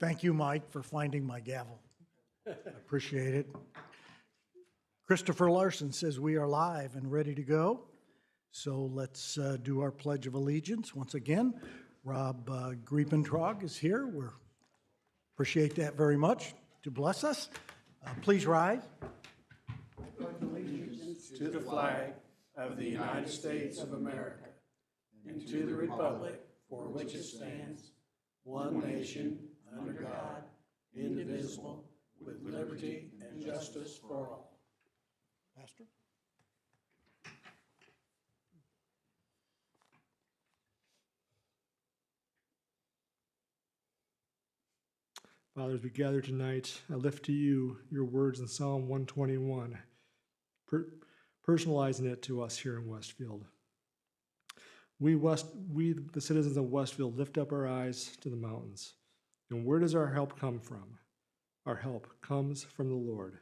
Thank you, Mike, for finding my gavel. I appreciate it. Christopher Larson says we are live and ready to go. So let's do our Pledge of Allegiance. Once again, Rob Griepentrog is here. We appreciate that very much to bless us. Please rise. To the flag of the United States of America and to the republic for which it stands, one nation, under God, indivisible, with liberty and justice for all. Pastor? Father, as we gather tonight, I lift to you your words in Psalm 121, personalizing it to us here in Westfield. We, the citizens of Westfield, lift up our eyes to the mountains. And where does our help come from? Our help comes from the Lord,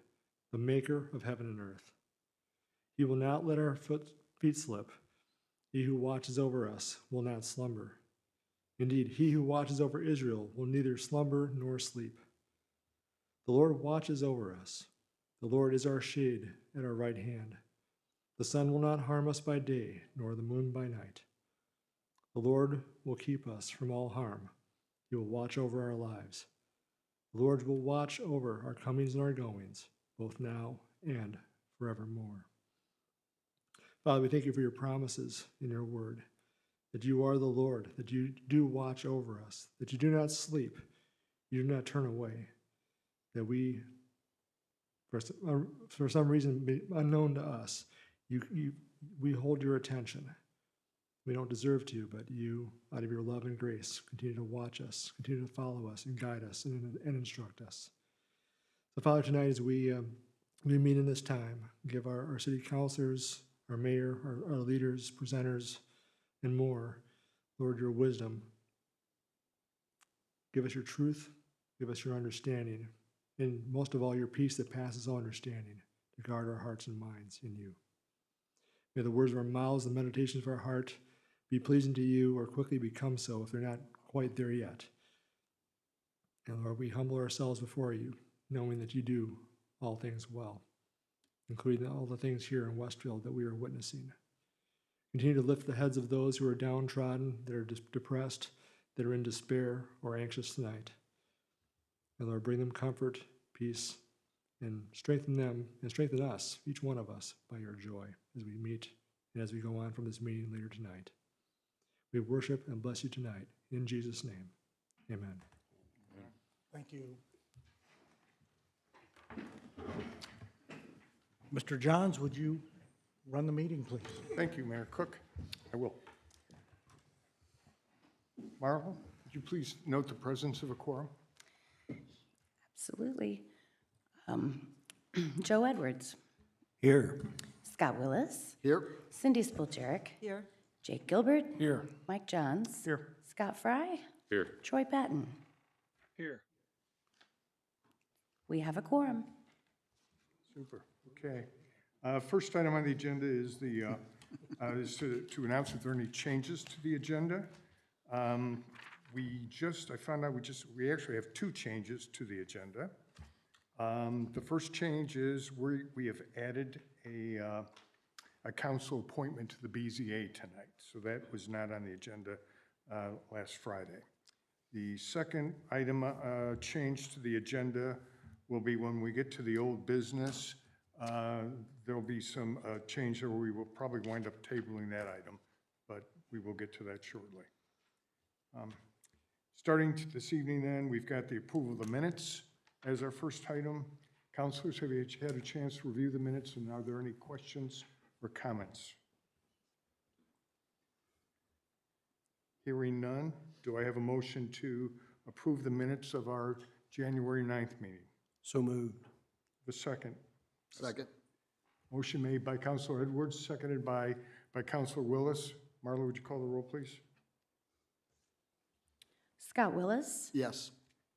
the maker of heaven and earth. He will not let our feet slip. He who watches over us will not slumber. Indeed, he who watches over Israel will neither slumber nor sleep. The Lord watches over us. The Lord is our shade at our right hand. The sun will not harm us by day, nor the moon by night. The Lord will keep us from all harm. He will watch over our lives. The Lord will watch over our comings and our goings, both now and forevermore. Father, we thank you for your promises in your word, that you are the Lord, that you do watch over us, that you do not sleep, you do not turn away, that we, for some reason unknown to us, we hold your attention. We don't deserve to, but you, out of your love and grace, continue to watch us, continue to follow us and guide us and instruct us. So, Father, tonight as we meet in this time, give our city councilors, our mayor, our leaders, presenters, and more, Lord, your wisdom. Give us your truth, give us your understanding, and most of all, your peace that passes all understanding, to guard our hearts and minds in you. May the words of our mouths, the meditations of our heart, be pleasing to you or quickly become so if they're not quite there yet. And Lord, we humble ourselves before you, knowing that you do all things well, including all the things here in Westfield that we are witnessing. Continue to lift the heads of those who are downtrodden, that are depressed, that are in despair or anxious tonight. And Lord, bring them comfort, peace, and strengthen them and strengthen us, each one of us, by your joy as we meet and as we go on from this meeting later tonight. We worship and bless you tonight. In Jesus' name, amen. Thank you. Mr. Johns, would you run the meeting, please? Thank you, Mayor Cook. I will. Marla, would you please note the presence of a quorum? Absolutely. Joe Edwards. Here. Scott Willis. Here. Cindy Spoljarek. Here. Jake Gilbert. Here. Mike Johns. Here. Scott Fry. Here. Troy Patton. Here. We have a quorum. Super. Okay. First item on the agenda is to announce if there are any changes to the agenda. I found out we actually have two changes to the agenda. The first change is we have added a council appointment to the BZA tonight. So that was not on the agenda last Friday. The second item change to the agenda will be when we get to the old business. There'll be some change there. We will probably wind up tabling that item, but we will get to that shortly. Starting this evening then, we've got the approval of the minutes as our first item. Councilors, have you had a chance to review the minutes, and are there any questions or comments? Hearing none, do I have a motion to approve the minutes of our January 9th meeting? So moved. A second. Second. Motion made by Councilor Edwards, seconded by Councilor Willis. Marla, would you call the roll, please? Scott Willis. Yes.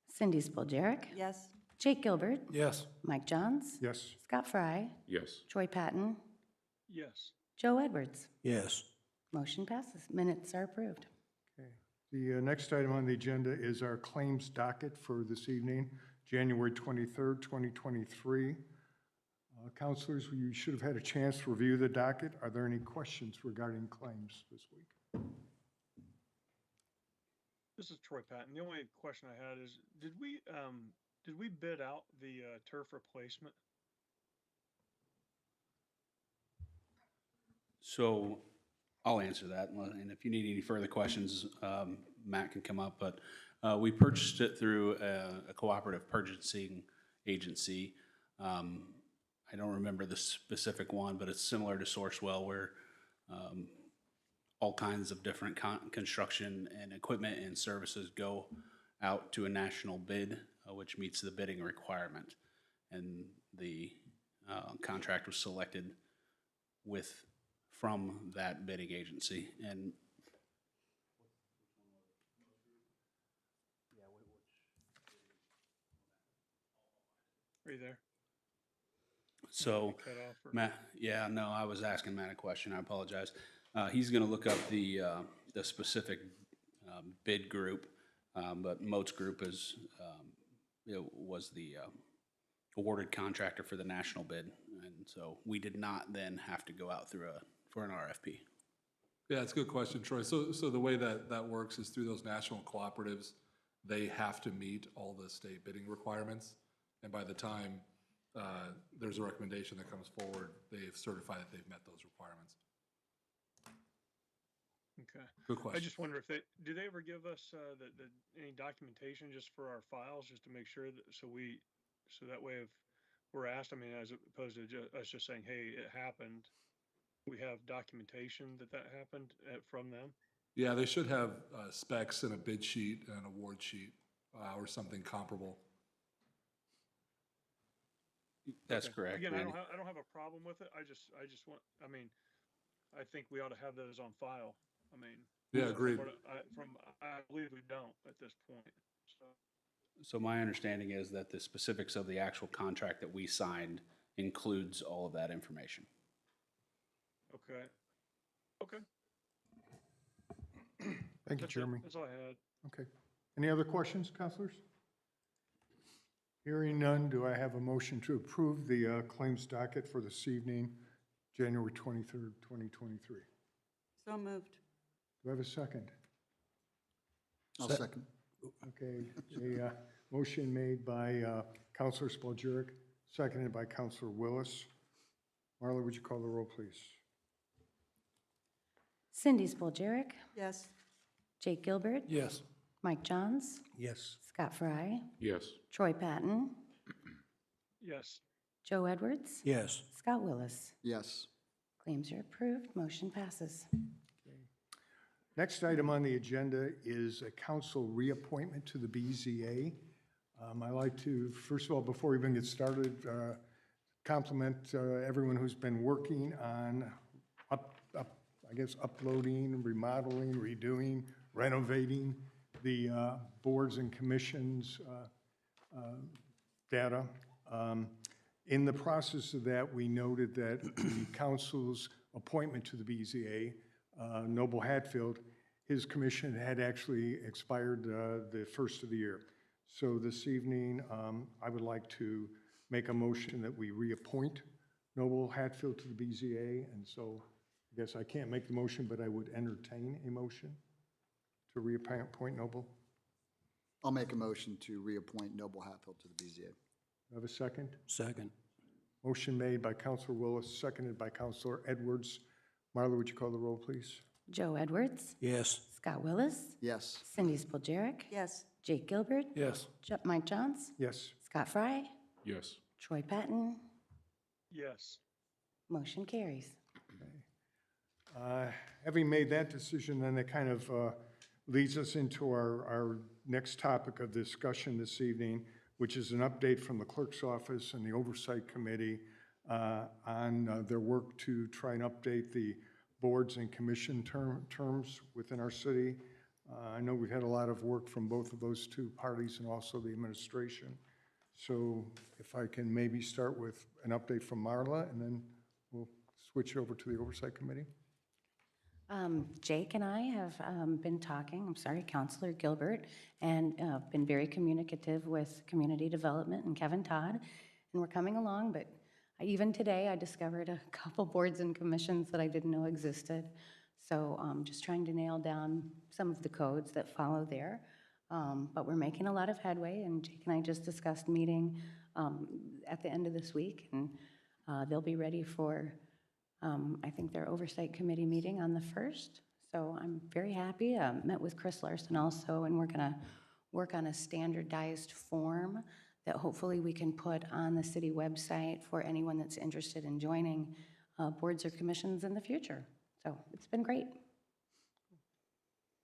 Cindy Spoljarek. Yes. Jake Gilbert. Yes. Mike Johns. Yes. Scott Fry. Yes. Troy Patton. Yes. Joe Edwards. Yes. Motion passes. Minutes are approved. Okay. The next item on the agenda is our claims docket for this evening, January 23rd, 2023. Counselors, you should have had a chance to review the docket. Are there any questions regarding claims this week? This is Troy Patton. The only question I had is, did we bid out the turf replacement? So I'll answer that, and if you need any further questions, Matt can come up, but we purchased it through a cooperative purchasing agency. I don't remember the specific one, but it's similar to Sourcewell, where all kinds of different construction and equipment and services go out to a national bid, which meets the bidding requirement. And the contract was selected from that bidding agency. And Are you there? so, Cut off or- Matt, yeah, no, I was asking Matt a question. I apologize. He's going to look up the specific bid group, but Moats Group was the awarded contractor for the national bid, and so we did not then have to go out for an RFP. Yeah, it's a good question, Troy. So the way that works is through those national cooperatives, they have to meet all the state bidding requirements. And by the time there's a recommendation that comes forward, they've certified that they've met those requirements. Okay. Good I question. just wonder if do they ever give us any documentation just for our files, just to make sure that, so that way if we're asked, I mean, as opposed to us just saying, hey, it happened, we have documentation that happened from them? Yeah, they should have specs and a bid sheet and an award sheet or something comparable. That's Okay. correct, Again, Randy. I don't have a problem with it. I just want, I mean, I think we ought to have those on file. I mean. Yeah, agreed. I believe we don't at this point, so. So my understanding is that the specifics of the actual contract that we signed includes all of that information. Okay. Okay. Thank you, That's it. Jeremy. That's all I had. Okay. Any other questions, counselors? Hearing none, do I have a motion to approve the claims docket for this evening, January 23rd, 2023? So moved. Do I have a second? I'll second. Okay, a motion made by Counselor Spiljerik, seconded by Counselor Willis. Marla, would you call the roll, please? Cindy Spiljerik, Yes. Jake Gilbert, Yes. Mike Johns, Yes. Scott Fry, Yes. Troy Patton, Yes. Joe Edwards, Yes. Scott Willis. Yes. Claims are approved, motion passes. Next item on the agenda is a council reappointment to the BZA. I'd like to, first of all, before we even get started, compliment everyone who's been working on uploading, remodeling, redoing, renovating the boards and commissions data. In the process of that, we noted that the council's appointment to the BZA, Noble Hatfield, his commission had actually expired the first of the year. So this evening, I would like to make a motion that we reappoint Noble Hatfield to the BZA. And so I guess I can't make the motion, but I would entertain a motion to reappoint Noble. I'll make a motion to reappoint Noble Hatfield to the BZA. Do I have a second? Second. Motion made by Counselor Willis, seconded by Counselor Edwards. Marla, would you call the roll, please? Joe Edwards, Yes. Scott Willis, Yes. Cindy Spiljerik, Yes. Jake Gilbert, Yes. Mike Johns, Yes. Scott Fry, Yes. Troy Patton, Yes. motion carries. Having made that decision, then that kind of leads us into our next topic of discussion this evening, which is an update from the clerk's office and the oversight committee on their work to try and update the boards and commission terms within our city. I know we've had a lot of work from both of those two parties and also the administration. So if I can maybe start with an update from Marla, and then we'll switch over to the oversight committee. Jake and I have been talking, Counselor Gilbert, and been very communicative with community development and Kevin Todd, and we're coming along, but even today I discovered a couple boards and commissions that I didn't know existed. So just trying to nail down some of the codes that follow there. But we're making a lot of headway, and Jake and I just discussed meeting at the end of this week, and they'll be ready for, I think, their oversight committee meeting on the 1st. So I'm very happy. Met with Chris Larson also, and we're gonna work on a standardized form that hopefully we can put on the city website for anyone that's interested in joining boards or commissions in the future. So it's been great.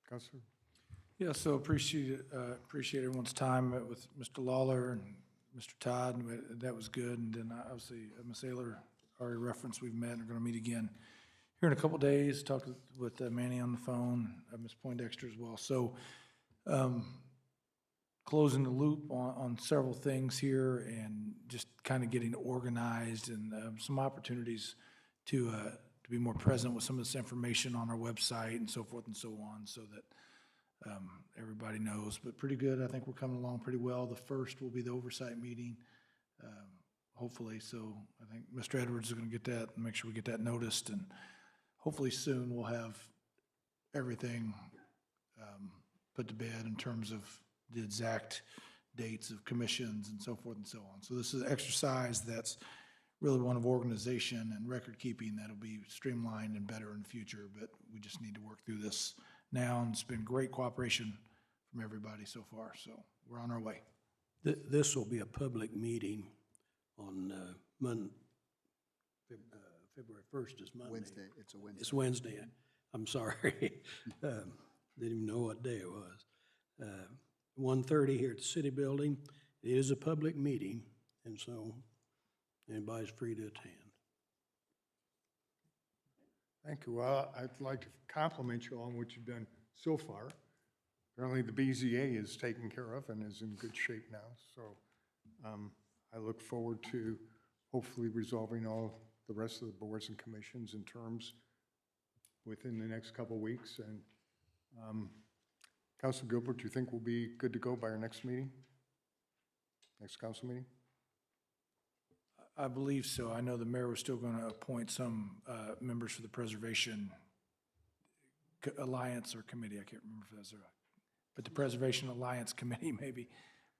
Counselor? Yeah, so appreciate everyone's time. Met with Mr. Lawler and Mr. Todd, and that was good. And then obviously, Ms. Ayler already referenced, we've met and are going to meet again here in a couple days, talk with Manny on the phone, Ms. Poindexter as well. So closing the loop on several things here and just kind of getting organized and some opportunities to be more present with some of this information on our website and so forth and so on, so that everybody knows. But pretty good. I think we're coming along pretty well. The 1st will be the oversight meeting, hopefully. So I think Mr. Edwards is going to get that and make sure we get that noticed. And hopefully soon we'll have everything put to bed in terms of the exact dates of commissions and so forth and so on. So this is an exercise that's really one of organization and record keeping that'll be streamlined and better in the future, but we just need to work through this now, and it's been great cooperation from everybody so far, so we're on our way. This will be a public meeting on February 1st is Monday. Wednesday, it's a Wednesday. It's Wednesday. I'm sorry. Didn't even know what day it was. 1:30 here at the city building. It is a public meeting, and so anybody's free to attend. Thank you. Well, I'd like to compliment you on what you've done so far. Apparently, the BZA is taken care of and is in good shape now. So I look forward to hopefully resolving all the rest of the boards and commissions and terms within the next couple of weeks. And Councilor Gilbert, do you think we'll be good to go by our next meeting? Next council meeting? I believe so. I know the mayor was still going to appoint some members for the Preservation Alliance or committee. I can't remember if that's right. But the Preservation Alliance Committee maybe.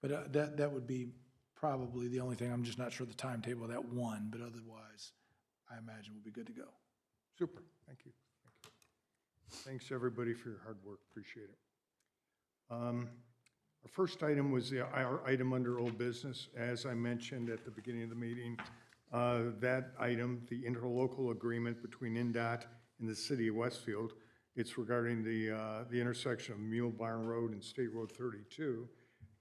But that would be probably the only thing. I'm just not sure the timetable of that one, but otherwise, I imagine we'll be good to go. Super. Thank you. Thank you. Thanks, everybody, for your hard work. Appreciate it. Our first item was our item under old business. As I mentioned at the beginning of the meeting, that item, the interlocal agreement between NDOT and the city of Westfield, it's regarding the intersection of Mule Barn Road and State Road 32.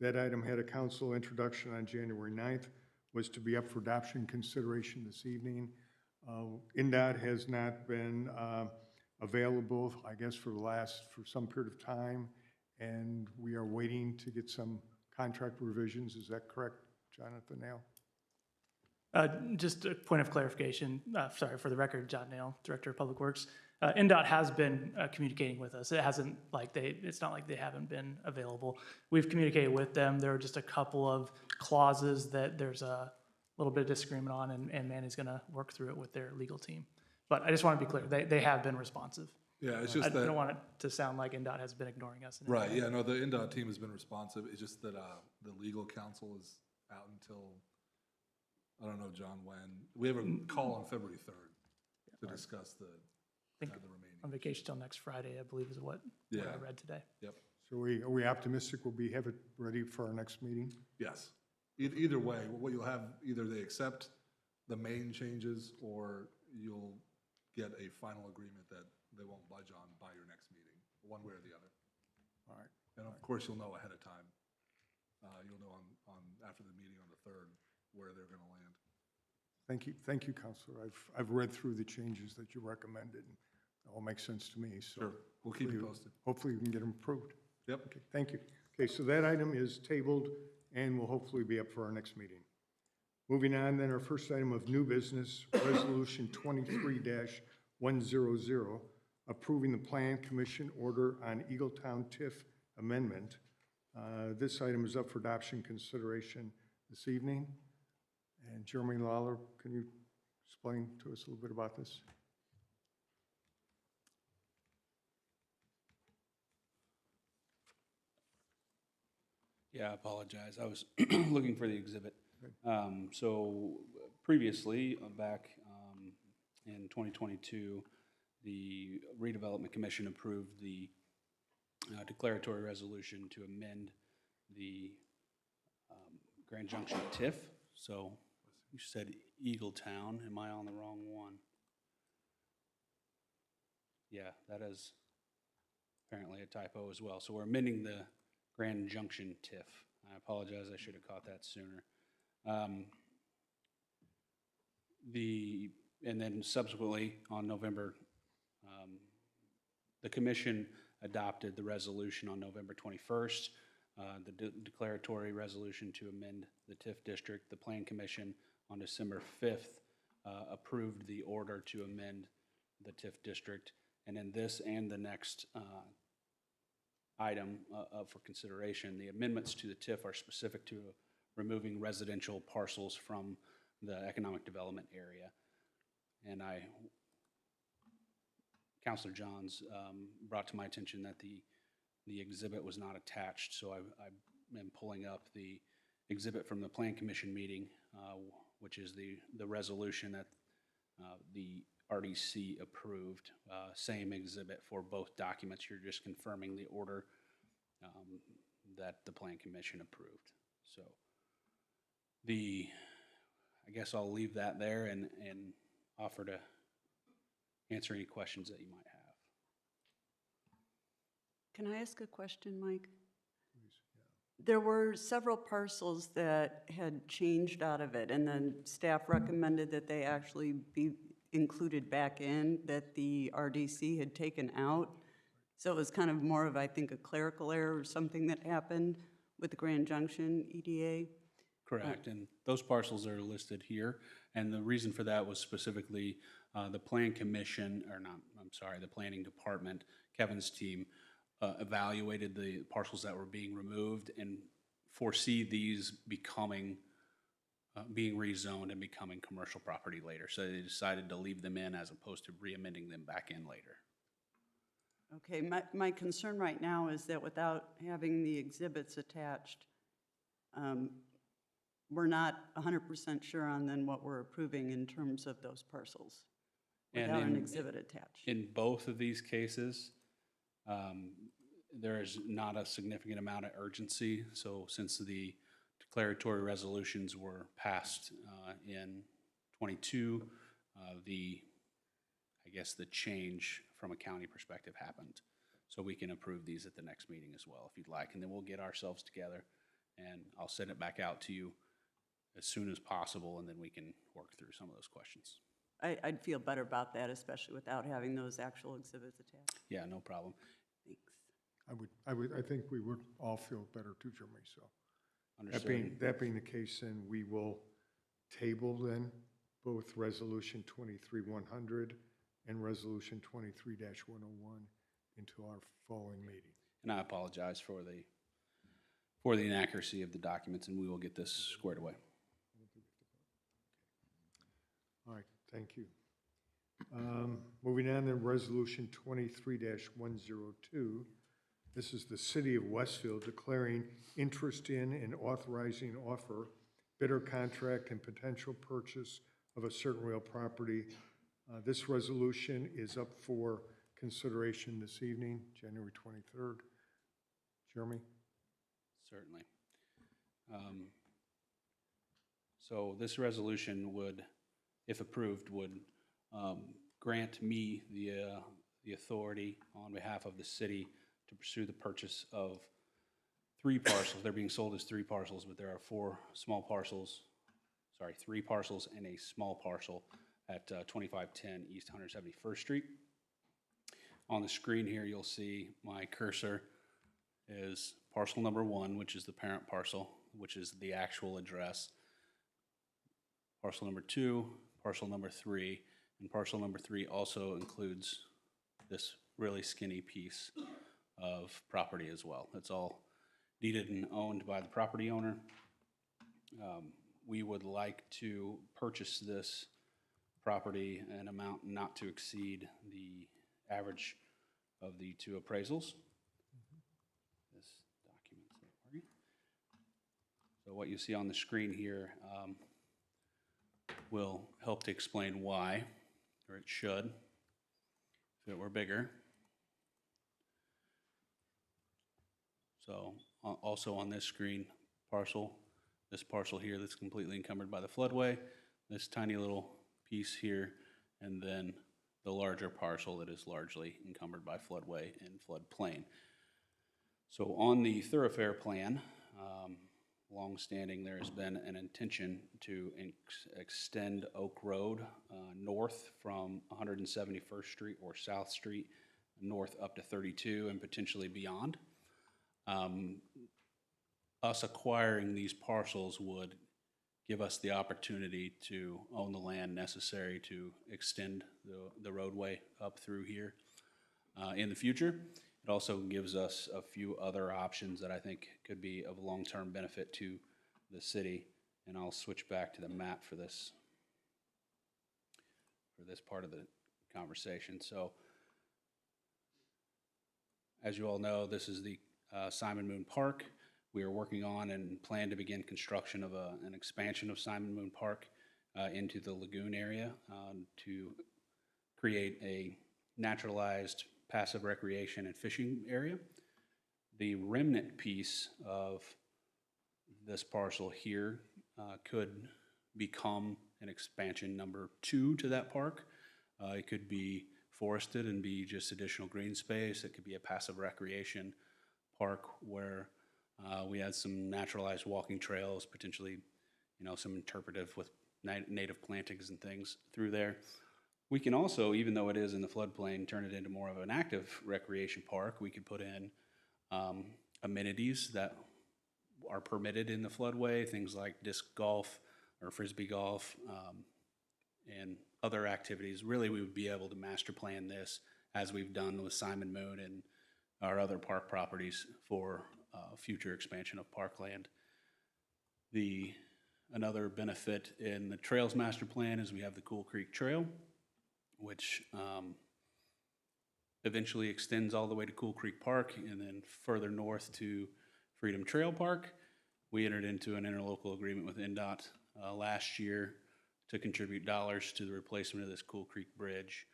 That item had a council introduction on January 9th, was to be up for adoption consideration this evening. NDOT has not been available, I guess, for some period of time, and we are waiting to get some contract revisions. Is that correct, Jonathan Nail? Just a point of clarification, sorry, for the record, John Nail, Director of Public Works. NDOT has been communicating with us. It hasn't it's not like they haven't been available. We've communicated with them. There are just a couple of clauses that there's a little bit of disagreement on, and Manny's gonna work through it with their legal team. But I just want to be clear, they have been responsive. Yeah, it's just I that. don't want it to sound like NDOT has been ignoring us. in any Right, way. yeah, no, the NDOT team has been responsive. It's just that the legal counsel is out until, I don't know, John, when. We have a call on February 3rd to discuss the remaining. On vacation till next Friday, I believe is what I read today. Yep, So are we optimistic we'll have it ready for our next meeting? yes. Either way, what you'll have, either they accept the main changes or you'll get a final agreement that they won't budge on by your next meeting, one way or the other. All right. And of course, you'll know ahead of time. You'll know after the meeting on the 3rd where they're going to land. Thank you, Counselor. I've read through the changes that you recommended. It all makes sense to me, so. Sure, we'll keep you posted. Hopefully we can get them approved. Yep. Okay, thank you. Okay, so that item is tabled and will hopefully be up for our next meeting. Moving on, then, our first item of new business, Resolution 23-100, approving the Plan Commission order on Eagletown TIF amendment. This item is up for adoption consideration this evening. And Jeremy Lawler, can you explain to us a little bit about this? Yeah, I apologize. I was looking for the exhibit. So previously, back in 2022, the Redevelopment Commission approved the declaratory resolution to amend the Grand Junction TIF. So you said Eagletown. Am I on the wrong one? Yeah, that is apparently a typo as well. So we're amending the Grand Junction TIF. I apologize, I should have caught that sooner. And then subsequently on November, the commission adopted the resolution on November 21st, the declaratory resolution to amend the TIF district. The Plan Commission on December 5th approved the order to amend the TIF district. And then this and the next item for consideration, the amendments to the TIF are specific to removing residential parcels from the economic development area. And Councilor Johns brought to my attention that the exhibit was not attached, so I am pulling up the exhibit from the Plan Commission meeting, which is the resolution that the RDC approved. Same exhibit for both documents. You're just confirming the order that the Plan Commission approved. So I guess I'll leave that there and offer to answer any questions that you might have. Can I ask a question, Mike? There were several parcels that had changed out of it, and then staff recommended that they actually be included back in, that the RDC had taken out. So it was kind of more of, I think, a clerical error or something that happened with the Grand Junction EDA. Correct, and those parcels are listed here, and the reason for that was specifically the Plan Commission, or not, I'm sorry, the Planning Department, Kevin's team, evaluated the parcels that were being removed and foresee these becoming, being rezoned and becoming commercial property later. So they decided to leave them in as opposed to re-amending them back in later. Okay, my concern right now is that without having the exhibits attached, we're not 100% sure on then what we're approving in terms of those parcels without an exhibit attached. In both of these cases, there is not a significant amount of urgency. So since the declaratory resolutions were passed in 22, I guess the change from a county perspective happened. So we can approve these at the next meeting as well, if you'd like. And then we'll get ourselves together and I'll send it back out to you as soon as possible, and then we can work through some of those questions. I'd feel better about that, especially without having those actual exhibits attached. Yeah, no problem. Thanks. I think we would all feel better too, Jeremy, so. Understood. That being the case, then we will table then both Resolution 23-100 and Resolution 23-101 into our following meeting. And I apologize for the inaccuracy of the documents, and we will get this squared away. All right, thank you. Moving on to Resolution 23-102. This is the City of Westfield declaring interest in and authorizing offer, bidder contract, and potential purchase of a certain real property. This resolution is up for consideration this evening, January 23rd. Jeremy? Certainly. So this resolution would, if approved, would grant me the authority on behalf of the city to pursue the purchase of 3 parcels. They're being sold as 3 parcels, but there are 4 small parcels, 3 parcels and a small parcel at 2510 East 171st Street. On the screen here, you'll see my cursor is parcel number 1, which is the parent parcel, which is the actual address. Parcel number 2, parcel number 3, and parcel number 3 also includes this really skinny piece of property as well. It's all deeded and owned by the property owner. We would like to purchase this property an amount not to exceed the average of the two appraisals. This document's not working. So what you see on the screen here will help to explain why, or it should, if it were bigger. So also on this screen, this parcel here that's completely encumbered by the floodway, this tiny little piece here, and then the larger parcel that is largely encumbered by floodway and floodplain. So on the thoroughfare plan, longstanding, there has been an intention to extend Oak Road north from 171st Street or South Street north up to 32 and potentially beyond. Us acquiring these parcels would give us the opportunity to own the land necessary to extend the roadway up through here in the future. It also gives us a few other options that I think could be of long-term benefit to the city. And I'll switch back to the map for this part of the conversation. So as you all know, this is the Simon Moon Park. We are working on and plan to begin construction of an expansion of Simon Moon Park into the lagoon area to create a naturalized passive recreation and fishing area. The remnant piece of this parcel here could become an expansion number 2 to that park. It could be forested and be just additional green space. It could be a passive recreation park where we had some naturalized walking trails, potentially, some interpretive with native plantings and things through there. We can also, even though it is in the floodplain, turn it into more of an active recreation park. We could put in amenities that are permitted in the floodway, things like disc golf or frisbee golf and other activities. Really, we would be able to master plan this as we've done with Simon Moon and our other park properties for future expansion of parkland. Another benefit in the Trails Master Plan is we have the Cool Creek Trail, which eventually extends all the way to Cool Creek Park and then further north to Freedom Trail Park. We entered into an interlocal agreement with NDOT last year to contribute dollars to the replacement of this Cool Creek Bridge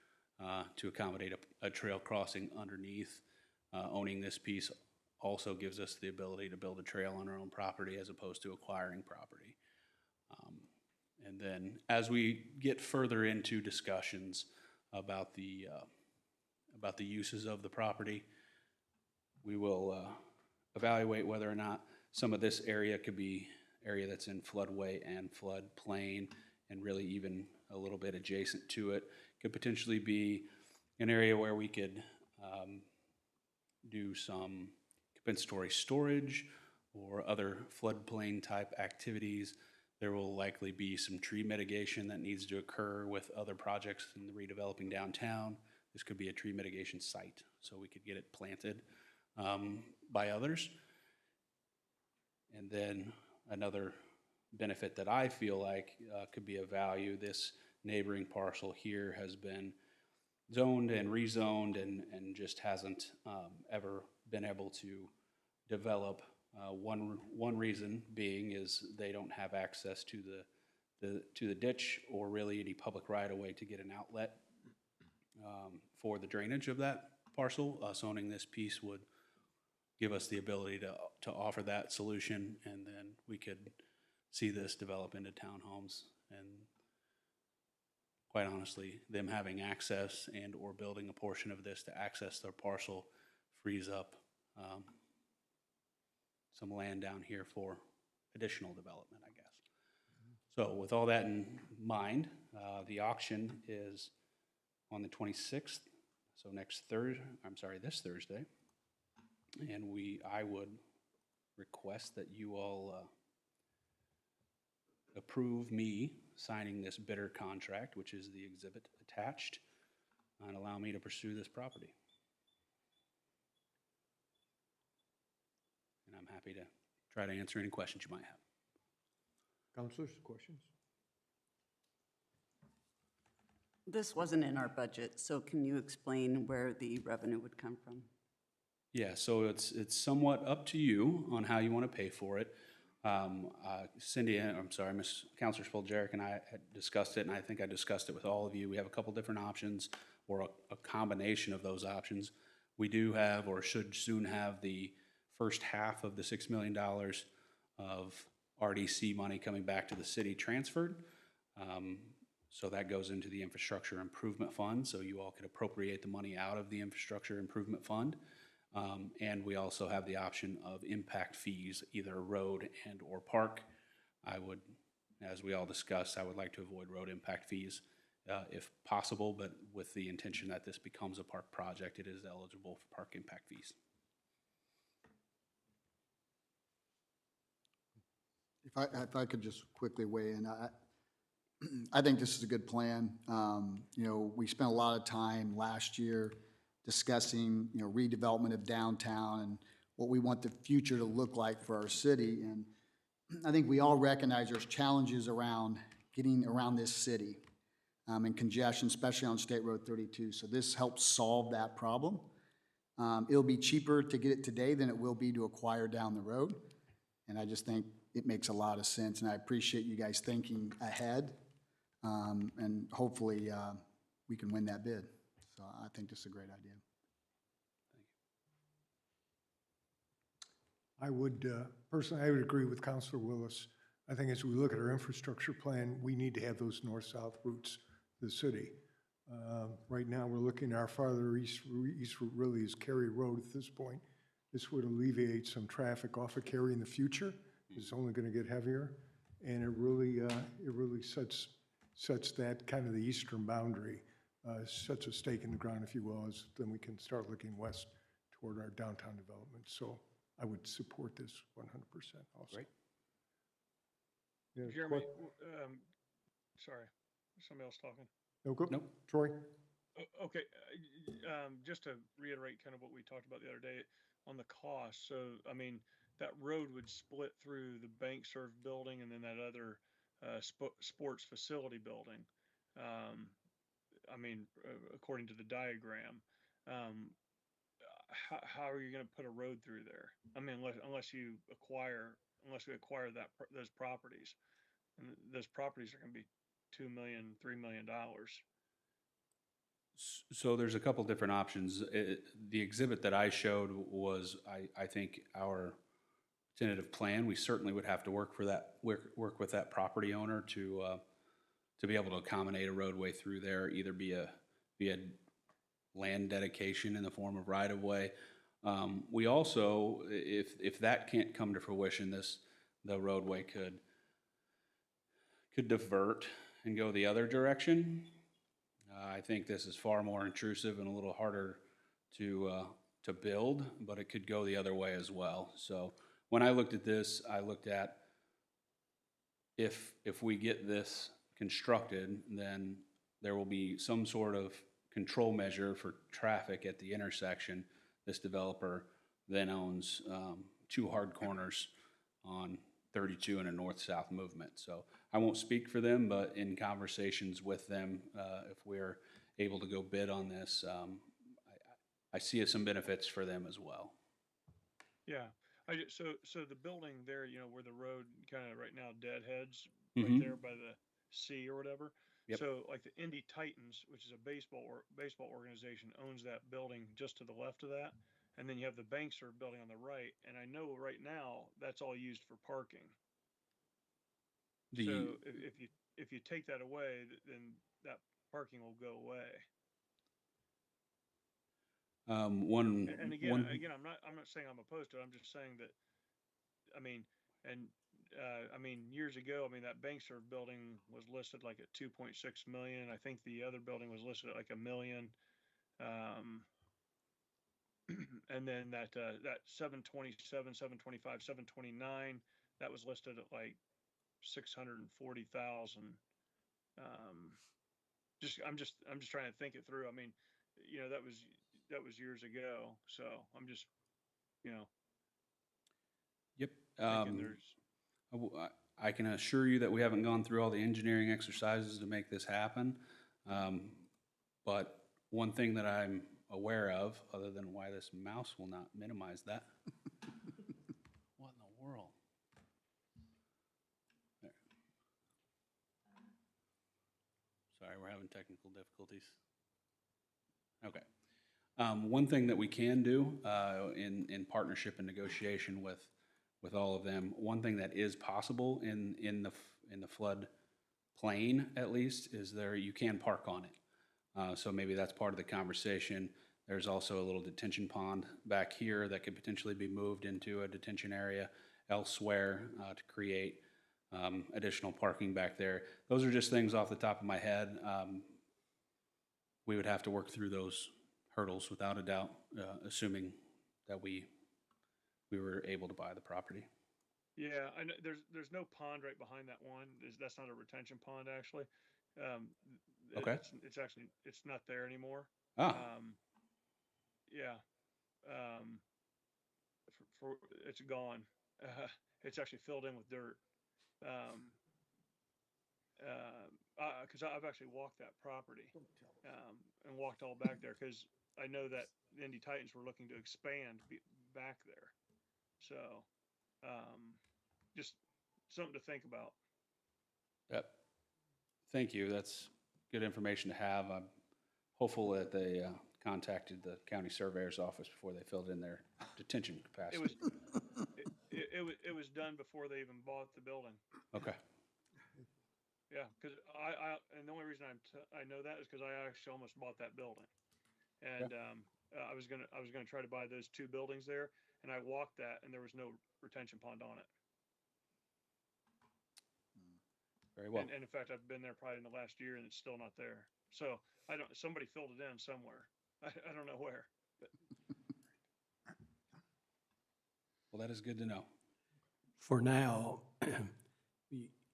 to accommodate a trail crossing underneath. Owning this piece also gives us the ability to build a trail on our own property as opposed to acquiring property. And then as we get further into discussions about the uses of the property, we will evaluate whether or not some of this area could be area that's in floodway and floodplain, and really even a little bit adjacent to it could potentially be an area where we could do some compensatory storage or other floodplain type activities. There will likely be some tree mitigation that needs to occur with other projects in the redeveloping downtown. This could be a tree mitigation site, so we could get it planted by others. And then another benefit that I feel like could be of value, this neighboring parcel here has been zoned and rezoned and just hasn't ever been able to develop. One reason being is they don't have access to the ditch or really any public right of way to get an outlet for the drainage of that parcel. Us owning this piece would give us the ability to offer that solution, and then we could see this develop into townhomes. And quite honestly, them having access and or building a portion of this to access their parcel frees up some land down here for additional development, I guess. So with all that in mind, the auction is on the 26th, so this Thursday. And I would request that you all approve me signing this bidder contract, which is the exhibit attached, and allow me to pursue this property. and I'm happy to try to answer any questions you might have. Counselors, questions? This wasn't in our budget, so can you explain where the revenue would come from? Yeah, so it's somewhat up to you on how you want to pay for it. Cindy, I'm sorry, Ms. Counselor Spiljerik and I had discussed it, and I think I discussed it with all of you. We have a couple different options, or a combination of those options. We do have, or should soon have, the first half of the $6 million of RDC money coming back to the city transferred. So that goes into the Infrastructure Improvement Fund, so you all could appropriate the money out of the Infrastructure Improvement Fund. And we also have the option of impact fees, either road and or park. I would, as we all discussed, I would like to avoid road impact fees if possible, but with the intention that this becomes a park project, it is eligible for park impact fees. If I could just quickly weigh in, I think this is a good plan. You know, we spent a lot of time last year discussing, you know, redevelopment of downtown and what we want the future to look like for our city. And I think we all recognize there's challenges around getting around this city and congestion, especially on State Road 32. So this helps solve that problem. It'll be cheaper to get it today than it will be to acquire down the road. And I just think it makes a lot of sense. And I appreciate you guys thinking ahead. And hopefully we can win that bid. So I think this is a great idea. I would, personally, I would agree with Counselor Willis. I think as we look at our infrastructure plan, we need to have those north-south routes to the city. Right now, we're looking at our farther east route really is Cary Road at this point. This would alleviate some traffic off of Cary in the future. It's only going to get heavier, and it really sets that kind of the eastern boundary, sets a stake in the ground, if you will, as then we can start looking west toward our downtown development. So I would support this 100% also. Great. Yeah, Jeremy, sorry, somebody else talking. No, go. Nope. Troy? Okay, just to reiterate kind of what we talked about the other day on the cost. So, I mean, that road would split through the bank serve building and then that other sports facility building. I mean, according to the diagram, how are you going to put a road through there? I mean, unless we acquire those properties, and those properties are going to be $2 million, $3 million. So there's a couple different options. The exhibit that I showed was, I think, our tentative plan. We certainly would have to work with that property owner to be able to accommodate a roadway through there, either via land dedication in the form of right-of-way. We also, if that can't come to fruition, the roadway could divert and go the other direction. I think this is far more intrusive and a little harder to build, but it could go the other way as well. So when I looked at this, I looked at if we get this constructed, then there will be some sort of control measure for traffic at the intersection. This developer then owns two hard corners on 32 and a north-south movement. So I won't speak for them, but in conversations with them, if we're able to go bid on this, I see some benefits for them as well. Yeah. So the building there, you know, where the road kind of right now deadheads Mhm. right there by the sea or whatever. Yep. So like the Indy Titans, which is a baseball organization, owns that building just to the left of that. And then you have the Bankser building on the right. And I know right now that's all used for parking. So if you take that away, then that parking will go away. And again, I'm not saying I'm opposed to it. I'm just saying that, I mean, years ago, I mean, that Bankser building was listed like at 2.6 million. I think the other building was listed at like $1 million. And then that 727, 725, 729, that was listed at like 640,000. I'm just trying to think it through. I mean, you know, that was years ago. So I'm just, you know. Yep. Thinking there's, I can assure you that we haven't gone through all the engineering exercises to make this happen. But one thing that I'm aware of, other than why this mouse will not minimize that. What in the world? There. Sorry, we're having technical difficulties. Okay. One thing that we can do in partnership and negotiation with all of them, one thing that is possible in the flood plain at least is you can park on it. So maybe that's part of the conversation. There's also a little detention pond back here that could potentially be moved into a detention area elsewhere to create additional parking back there. Those are just things off the top of my head. We would have to work through those hurdles without a doubt, assuming that we were able to buy the property. yeah, I know, there's no pond right behind that one. That's not a retention pond, actually. Okay. It's actually, it's not there anymore. Ah, Yeah. It's gone. It's actually filled in with dirt. Because I've actually walked that property, and walked all back there, because I know that the Indy Titans were looking to expand back there. So, just something to think about. yep. Thank you. That's good information to have. I'm hopeful that they contacted the county surveyor's office before they filled in their detention It capacity. was, it was done before they even bought the building. Okay. Yeah, because and the only reason I know that is because I actually almost bought that building, and I was gonna try to buy those two buildings there, and I walked that, and there was no retention pond on it. Very well. And in fact, I've been there probably in the last year, and it's still not there. So somebody filled it in somewhere. I don't know where. But Well, that is good to know. For now,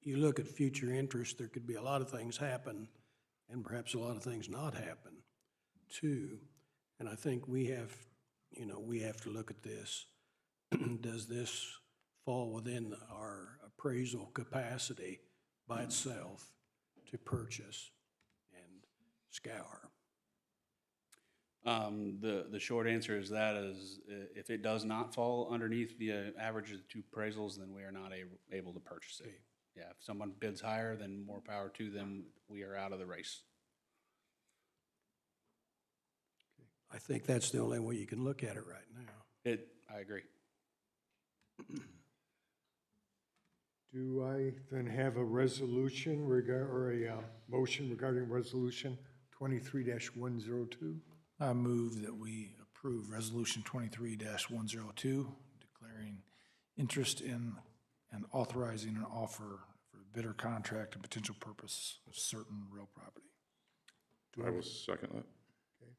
you look at future interest, there could be a lot of things happen and perhaps a lot of things not happen too. And I think we have to look at this. Does this fall within our appraisal capacity by itself to purchase and scour? The short answer is if it does not fall underneath the average of the two appraisals, then we are not able to purchase it. Okay. Yeah, if someone bids higher, then more power to them. We are out of the race. I think that's the only way you can look at it right now. I agree. Do I then have a resolution or a motion regarding resolution 23-102? I move that we approve Resolution 23-102, declaring interest in and authorizing an offer for bidder contract and potential purpose of certain real property. I will second that. Okay.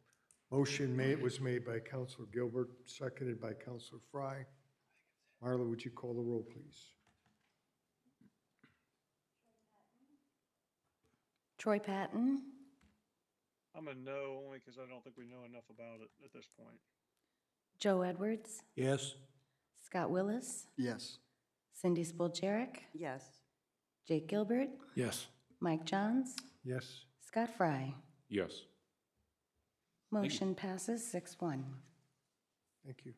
Motion was made by Counselor Gilbert, seconded by Counselor Fry. Marla, would you call the roll, please? Troy Patton, I'm a no, only because I don't think we know enough about it at this point. Joe Edwards, Yes? Scott Willis, Yes. Cindy Spoljarek, Yes. Jake Gilbert, Yes. Mike Johns, Yes. Scott Fry. Yes. Motion passes 6-1. Thank you.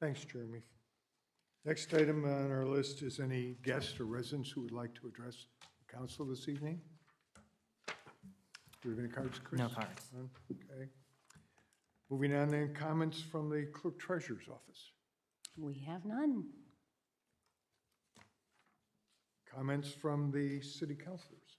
Thanks, Jeremy. Next item on our list is any guests or residents who would like to address the council this evening? Do we have any cards, Chris? No cards. None? Okay. Moving on then, comments from the clerk treasurer's office. We have none. Comments from the city councilors.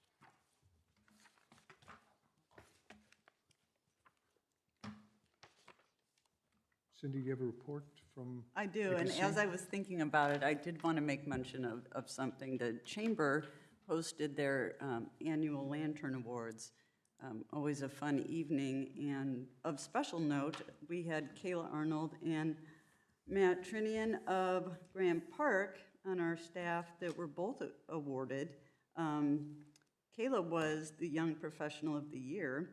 Cindy, do you have a report from? I do, and as I was thinking about it, I did want to make mention of something. The chamber hosted their annual Lantern Awards. Always a fun evening, and of special note, we had Kayla Arnold and Matt Trinian of Grant Park on our staff that were both awarded. Kayla was the Young Professional of the Year,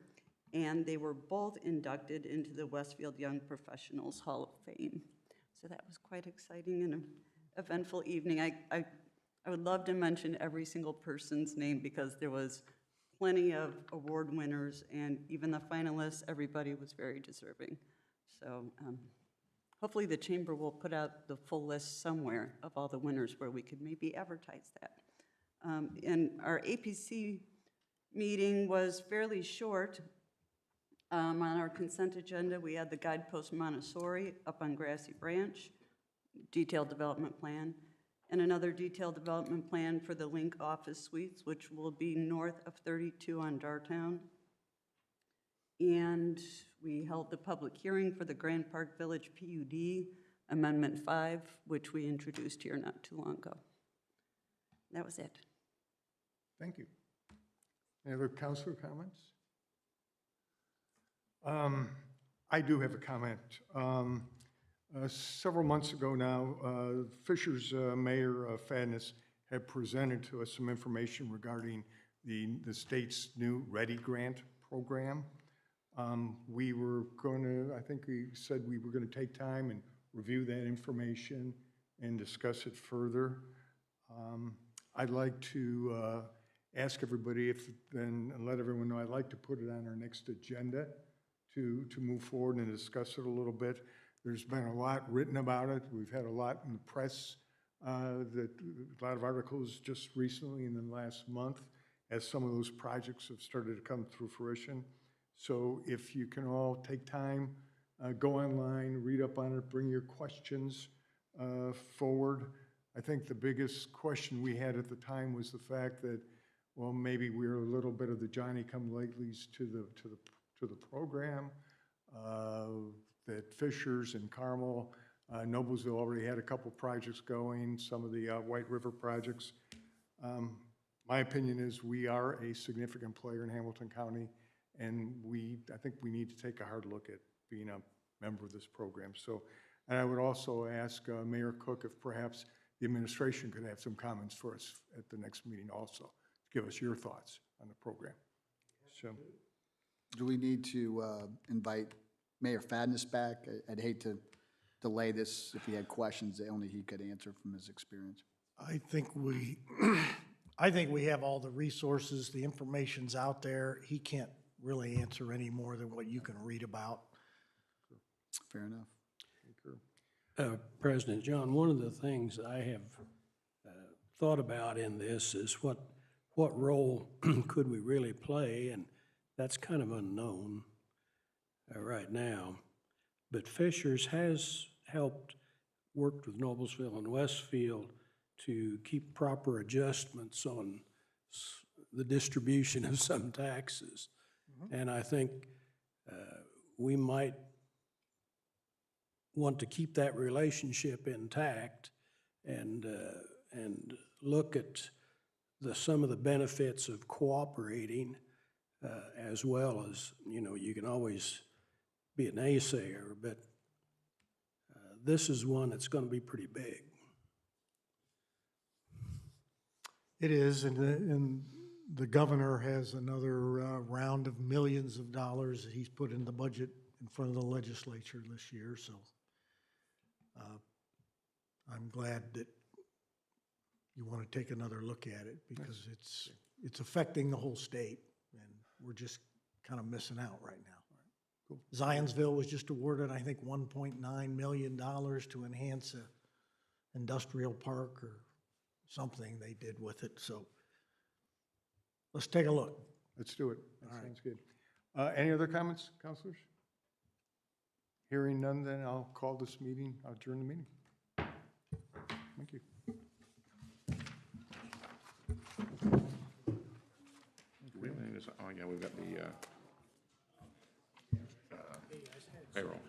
and they were both inducted into the Westfield Young Professionals Hall of Fame. So that was quite exciting and an eventful evening. I would love to mention every single person's name because there was plenty of award winners, and even the finalists, everybody was very deserving. So hopefully the chamber will put out the full list somewhere of all the winners where we could maybe advertise that. And our APC meeting was fairly short. On our consent agenda, we had the Guidepost Montessori up on Grassy Branch, detailed development plan, and another detailed development plan for the Link office suites, which will be north of 32 on Dartown. And we held the public hearing for the Grand Park Village PUD, Amendment 5, which we introduced here not too long ago. That was it. Thank you. Any other councilor comments? I do have a comment. Several months ago now, Fisher's Mayor Fadness had presented to us some information regarding the state's new READY grant program. We were going to, I think we said we were going to take time and review that information and discuss it further. I'd like to ask everybody and let everyone know I'd like to put it on our next agenda to move forward and discuss it a little bit. There's been a lot written about it. We've had a lot in the press, a lot of articles just recently in the last month as some of those projects have started to come through fruition. So if you can all take time, go online, read up on it, bring your questions forward. I think the biggest question we had at the time was the fact that, well, maybe we're a little bit of the Johnny-come-latelys to the program. That Fishers and Carmel, Noblesville already had a couple projects going, some of the White River projects. My opinion is we are a significant player in Hamilton County, and I think we need to take a hard look at being a member of this program. So, and I would also ask Mayor Cook if perhaps the administration could have some comments for us at the next meeting also, to give us your thoughts on the program. So, Do we need to invite Mayor Fadness back? I'd hate to delay this if he had questions that only he could answer from his experience. I think we have all the resources, the information's out there. He can't really answer any more than what you can read about. Fair enough. President John, one of the things I have thought about in this is what role could we really play, and that's kind of unknown right now. But Fishers has helped, worked with Noblesville and Westfield to keep proper adjustments on the distribution of some taxes. And I think we might want to keep that relationship intact and look at some of the benefits of cooperating, as well as, you can always be a naysayer, but this is one that's going to be pretty big. It is, and the governor has another round of millions of dollars that he's put in the budget in front of the legislature this year, so I'm glad that you want to take another look at it because it's affecting the whole state, and we're just kind of missing out right now. Cool. Zionsville was just awarded, I think, $1.9 million to enhance an industrial park or something they did with it, so let's take a look. Let's do it. That sounds good. Any other comments, councilors? Hearing none, then I'll call this meeting, I'll adjourn the meeting. Thank you. Oh, yeah, we've got the payroll.